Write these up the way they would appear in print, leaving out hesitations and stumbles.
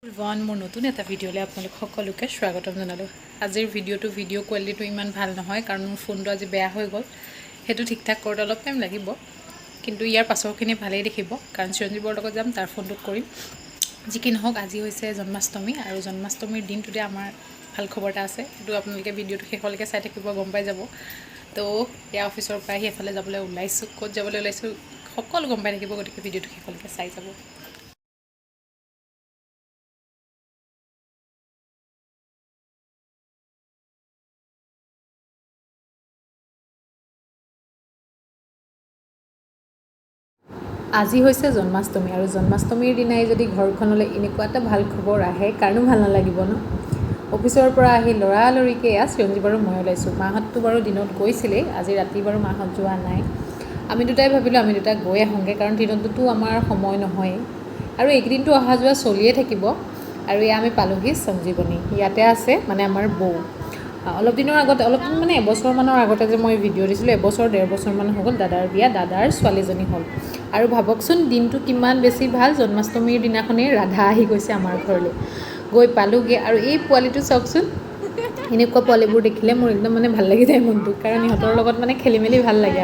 Everyone মোৰ নতুন এটা ভিডিঅ'লৈ আপোনালোক সকলোকে স্বাগতম জনালোঁ। আজিৰ ভিডিঅ' কোৱালিটিটো ইমান ভাল নহয় কাৰণ মোৰ ফোনটো আজি বেয়া হৈ গ'ল। সেইটো ঠিক ঠাক কৰোঁতে অলপ টাইম লাগিব, কিন্তু ইয়াৰ পাছৰখিনি ভালেই দেখিব কাৰণ চিৰঞ্জীৱৰ লগত যাম, তাৰ ফোনটোত কৰিম। যি কি নহওক, আজি হৈছে জন্মাষ্টমী আৰু জন্মাষ্টমীৰ দিনটোতে আমাৰ ভাল খবৰ এটা আছে। সেইটো আপোনালোকে ভিডিঅ'টো শেষলৈকে চাই থাকিব, গম পাই যাব। তো এয়া অফিচৰ পৰা আহি এফালে যাবলৈ ওলাইছোঁ, ক'ত যাবলৈ ওলাইছোঁ সকলো গম পাই থাকিব, গতিকে ভিডিঅ'টো শেষলৈকে চাই যাব। আজি হৈছে জন্মাষ্টমী আৰু জন্মাষ্টমীৰ দিনাই যদি ঘৰখনলৈ এনেকুৱা এটা ভাল খবৰ আহে, কাৰণো ভাল নালাগিব ন। অফিচৰ পৰা আহি লৰালৰিকৈ চিৰঞ্জীৱ বাৰু মই ওলাইছোঁ। মাহঁতটো বাৰু দিনত গৈছিলেই, আজি ৰাতি বাৰু মাহঁত যোৱা নাই। আমি দুটাই ভাবিলোঁ আমি দুটা গৈ আহোঁগৈ, কাৰণ দিনততো আমাৰ সময় নহয়েই আৰু এইকেইদিনটো অহা যোৱা চলিয়ে থাকিব। আৰু এয়া আমি পালোহি সঞ্জীৱনী। ইয়াতে আছে মানে আমাৰ বৌ। অলপ দিনৰ আগতে, মানে এবছৰমানৰ আগতে যে মই ভিডিঅ' দিছিলোঁ, এবছৰ 1.5 বছৰমান হৈ গ'ল দাদাৰ বিয়া, দাদাৰ ছোৱালীজনী হ'ল। আৰু ভাবকচোন দিনটো কিমান বেছি ভাল, জন্মাষ্টমীৰ দিনাখনেই ৰাধা আহি গৈছে আমাৰ ঘৰলৈ। গৈ পালোঁগৈ আৰু এই পোৱালিটো চাওকচোন, এনেকুৱা পোৱালিবোৰ দেখিলে মোৰ একদম মানে ভাল লাগি যায় মনটো, কাৰণ ইহঁতৰ লগত মানে খেলি মেলি ভাল লাগে।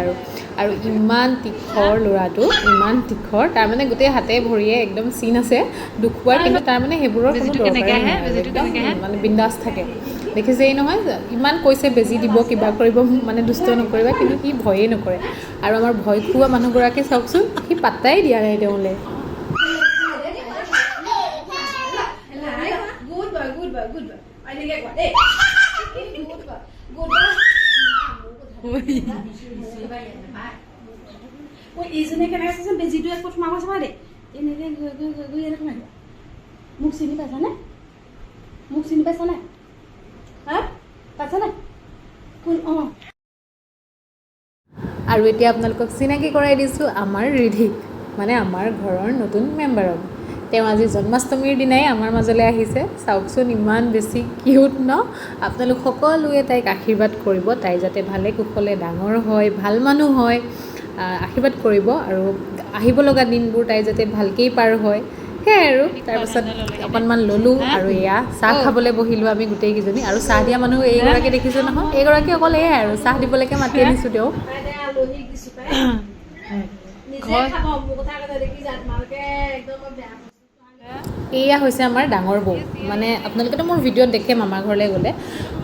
আৰু ইমান তীখৰ ল'ৰাটো, ইমান তীখৰ, তাৰমানে গোটেই হাতে ভৰিয়ে একদম চিন আছে দুখ পোৱাৰ, কিন্তু তাৰমানে সেইবোৰৰ কোনো দৰকাৰেই নাই, একদম মানে বিন্দাছ থাকে। দেখিছেই নহয়, ইমান কৈছে বেজি দিব, কিবা কৰিব, মানে দুষ্ট নকৰিবা, কিন্তু সি ভয়েই নকৰে। আৰু আমাৰ ভয় খোৱা মানুহগৰাকী চাওকচোন, সি পাত্তাই দিয়া নাই তেওঁলৈ। এইজনে কেনেকৈ চাইছে, বেজিটো এক সোমাব চাবা দেই, এনেকৈ গৈ এনেকৈ মাৰিবা। মোক চিনি পাইছানে? মোক চিনি পাইছানে? হা পাইছানে? কোন? অঁ। আৰু এতিয়া আপোনালোকক চিনাকি কৰাই দিছোঁ আমাৰ ৰিধিক, মানে আমাৰ ঘৰৰ নতুন মেম্বাৰক। তেওঁ আজি জন্মাষ্টমীৰ দিনাই আমাৰ মাজলৈ আহিছে। চাওকচোন ইমান বেছি কিউট ন। আপোনালোক সকলোৱে তাইক আশীৰ্বাদ কৰিব, তাই যাতে ভালে কুশলে ডাঙৰ হয়, ভাল মানুহ হয়, আশীৰ্বাদ কৰিব। আৰু আহিব লগা দিনবোৰ তাই যাতে ভালকেই পাৰ হয়, সেয়াই আৰু। তাৰপাছত অকণমান ল'লোঁ আৰু এয়া চাহ খাবলৈ বহিলোঁ আমি গোটেইকেইজনী। আৰু চাহ দিয়া মানুহ এইগৰাকী দেখিছোঁ নহয়, এইগৰাকী অকল এয়াই আৰু চাহ দিবলৈকে মাতি আনিছোঁ তেওঁক। এয়া হৈছে আমাৰ ডাঙৰ বৌ, মানে আপোনালোকেতো মোৰ ভিডিঅ'ত দেখে মামাৰ ঘৰলৈ গ'লে।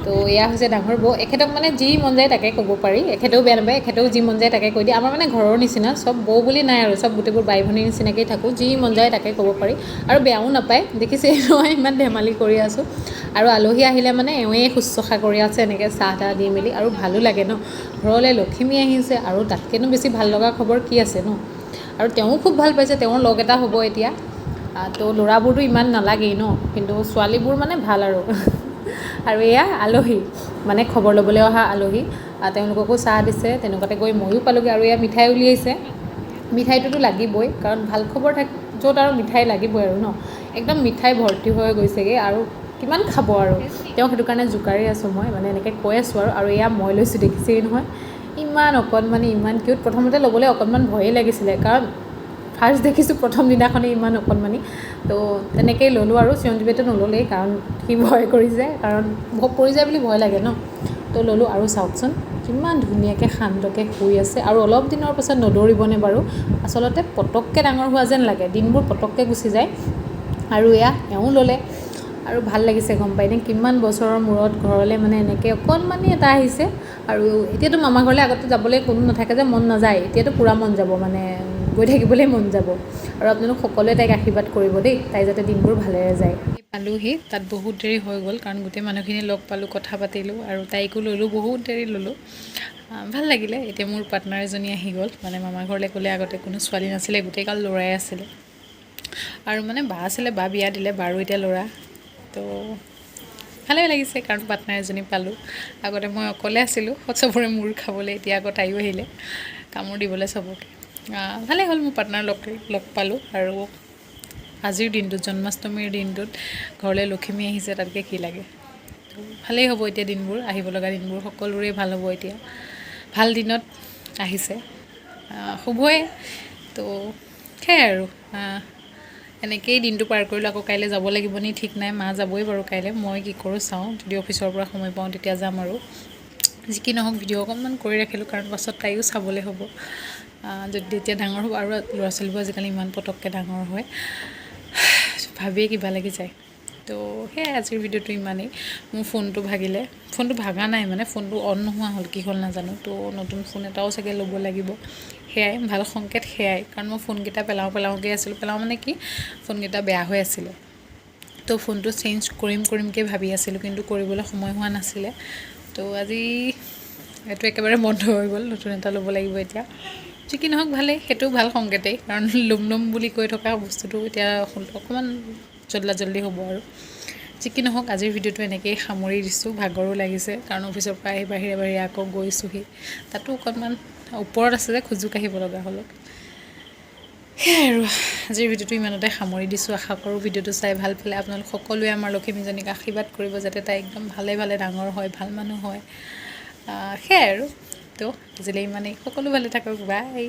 তো এয়া হৈছে ডাঙৰ বৌ। এখেতক মানে যি মন যায় তাকে ক'ব পাৰি, এখেতেও বেয়া নাপায়, এখেতেও যি মন যায় তাকে কৈ দিয়ে। আমাৰ মানে ঘৰৰ নিচিনা, চব বৌ বুলি নাই আৰু, চব গোটেইবোৰ বাই ভনীৰ নিচিনাকেই থাকোঁ, যি মন যায় তাকে ক'ব পাৰি। আৰু বেয়াও নাপায়, দেখিছে নহয় ইমান ধেমালি কৰি আছোঁ। আৰু আলহী আহিলে মানে এওঁৱেই শুশ্ৰূষা কৰি আছে, এনেকৈ চাহ তাহ দি মেলি। আৰু ভালো লাগে ন, ঘৰলৈ লখিমী আহিছে, আৰু তাতকৈনো বেছি ভাল লগা খবৰ কি আছে ন। আৰু তেওঁও খুব ভাল পাইছে, তেওঁৰ লগ এটা হ'ব এতিয়া। তো ল'ৰাবোৰতো ইমান নালাগেই ন, কিন্তু ছোৱালীবোৰ মানে ভাল আৰু। আৰু এয়া আলহী, মানে খবৰ ল'বলৈ অহা আলহী, তেওঁলোককো চাহ দিছে। তেনেকুৱাতে গৈ ময়ো পালোঁগৈ। আৰু এয়া মিঠাই উলিয়াইছে, মিঠাইটোতো লাগিবই, কাৰণ ভাল খবৰ য'ত আৰু মিঠাই লাগিবই আৰু ন। একদম মিঠাই ভৰ্তি হৈ গৈছেগৈ, আৰু কিমান খাব আৰু। তেওঁক সেইটো কাৰণে জোকাৰি আছোঁ মই, মানে এনেকৈ কৈ আছোঁ আৰু এয়া মই লৈছোঁ, দেখিছেই নহয় ইমান অকণমানি, ইমান কিউট। প্ৰথমতে ল'বলৈ অকণমান ভয়েই লাগিছিলে, কাৰণ ফাৰ্ষ্ট দেখিছোঁ প্ৰথম দিনাখনেই ইমান অকণমানি। তো তেনেকেই ল'লোঁ, আৰু চিৰঞ্জীৱেতো নল'লেই, কাৰণ সি ভয় কৰিছে, কাৰণ পৰি যায় বুলি ভয় লাগে ন। তো ল'লোঁ। আৰু চাওকচোন কিমান ধুনীয়াকৈ শান্তকৈ শুই আছে। আৰু অলপ দিনৰ পাছত নদৌৰিবনে বাৰু, আচলতে পটককৈ ডাঙৰ হোৱা যেন লাগে, দিনবোৰ পটককৈ গুচি যায়। আৰু এয়া এওঁ ল'লে, আৰু ভাল লাগিছে গম পাইনে, কিমান বছৰৰ মূৰত ঘৰলৈ মানে এনেকৈ অকণমানি এটা আহিছে। আৰু এতিয়াতো মামা ঘৰলৈ আগতে যাবলৈ কোনো নাথাকে যে মন নাযায়, এতিয়াতো পূৰা মন যাব, মানে গৈ থাকিবলৈ মন যাব। আৰু আপোনালোক সকলোৱে তাইক আশীৰ্বাদ কৰিব দেই, তাই যাতে দিনবোৰ ভালেৰে যায়। পালোঁহি, তাত বহুত দেৰি হৈ গ'ল, কাৰণ গোটেই মানুহখিনি লগ পালোঁ, কথা পাতিলোঁ, আৰু তাইকো ল'লোঁ, বহুত দেৰি ল'লোঁ। ভাল লাগিলে। এতিয়া মোৰ পাৰ্টনাৰ এজনী আহি গ'ল, মানে মামাৰ ঘৰলৈ গ'লে আগতে কোনো ছোৱালী নাছিলে, গোটেইগাল ল'ৰাই আছিলে। আৰু মানে বা আছিলে, বা বিয়া দিলে, বাৰো এতিয়া ল'ৰা। তো ভালেই লাগিছে, কাৰণ পাৰ্টনাৰ এজনী পালোঁ। আগতে মই অকলে আছিলোঁ, চবৰে মূৰ খাবলৈ, এতিয়া আকৌ তাইও আহিলে কামোৰ দিবলৈ চবকে। ভালেই হ'ল, মোৰ পাৰ্টনাৰ লগ পালোঁ। আৰু আজিৰ দিনটোত, জন্মাষ্টমীৰ দিনটোত ঘৰলৈ লখিমী আহিছে, তাতকৈ কি লাগে। তো ভালেই হ'ব এতিয়া দিনবোৰ, আহিব লগা দিনবোৰ সকলোৰে ভাল হ'ব এতিয়া। ভাল দিনত আহিছে, শুভই। তো সেয়াই আৰু এনেকেই দিনটো পাৰ কৰিলোঁ আকৌ কাইলৈ যাব লাগিব নি ঠিক নাই মা যাবই বাৰু কাইলৈ মই কি কৰোঁ চাওঁ যদি অফিচৰ পৰা সময় পাওঁ তেতিয়া যাম আৰু যি কি নহওক ভিডিঅ' অকণমান কৰি ৰাখিলোঁ কাৰণ পাছত তাইও চাবলৈ হ'ব যদি এতিয়া ডাঙৰ হ'ব আৰু ল'ৰা ছোৱালীবোৰ আজিকালি ইমান পটককৈ ডাঙৰ হয় ভাবিয়ে কিবা লাগি যায় তো সেয়াই আজিৰ ভিডিঅ'টো ইমানেই মোৰ ফোনটো ভাগিলে ফোনটো ভাগা নাই মানে ফোনটো অন নোহোৱা হ'ল কি হ'ল নাজানো তো নতুন ফোন এটাও চাগে ল'ব লাগিব সেয়াই ভাল সংকেত সেয়াই কাৰণ মই ফোনকেইটা পেলাওঁকৈ আছিলোঁ পেলাওঁ মানে কি ফোনকেইটা বেয়া হৈ আছিলে তো ফোনটো চেঞ্জ কৰিমকৈ ভাবি আছিলোঁ কিন্তু কৰিবলৈ সময় হোৱা নাছিলে তো আজি এইটো একেবাৰে বন্ধ হৈ গ'ল নতুন এটা ল'ব লাগিব এতিয়া যি কি নহওক ভালেই সেইটোও ভাল সংকেতেই কাৰণ ল'ম বুলি কৈ থকা বস্তুটো এতিয়া অকণমান জল্দি হ'ব আৰু যি কি নহওক আজিৰ ভিডিঅ'টো এনেকৈয়ে সামৰি দিছোঁ ভাগৰো লাগিছে কাৰণ অফিচৰ পৰা আহি বাহিৰে আকৌ গৈছোঁহি তাতো অকণমান ওপৰত আছে যে খোজো কাঢ়িব লগা হ'ল সেয়াই আৰু আজিৰ ভিডিঅ'টো ইমানতে সামৰি দিছোঁ আশা কৰোঁ ভিডিঅ'টো চাই ভাল পালে আপোনালোক সকলোৱে আমাৰ লখিমীজনীক আশীৰ্বাদ কৰিব যাতে তাই একদম ভালে ডাঙৰ হয় ভাল মানুহ হয় সেয়াই আৰু তো আজিলৈ ইমানেই সকলো ভালে থাকক বাই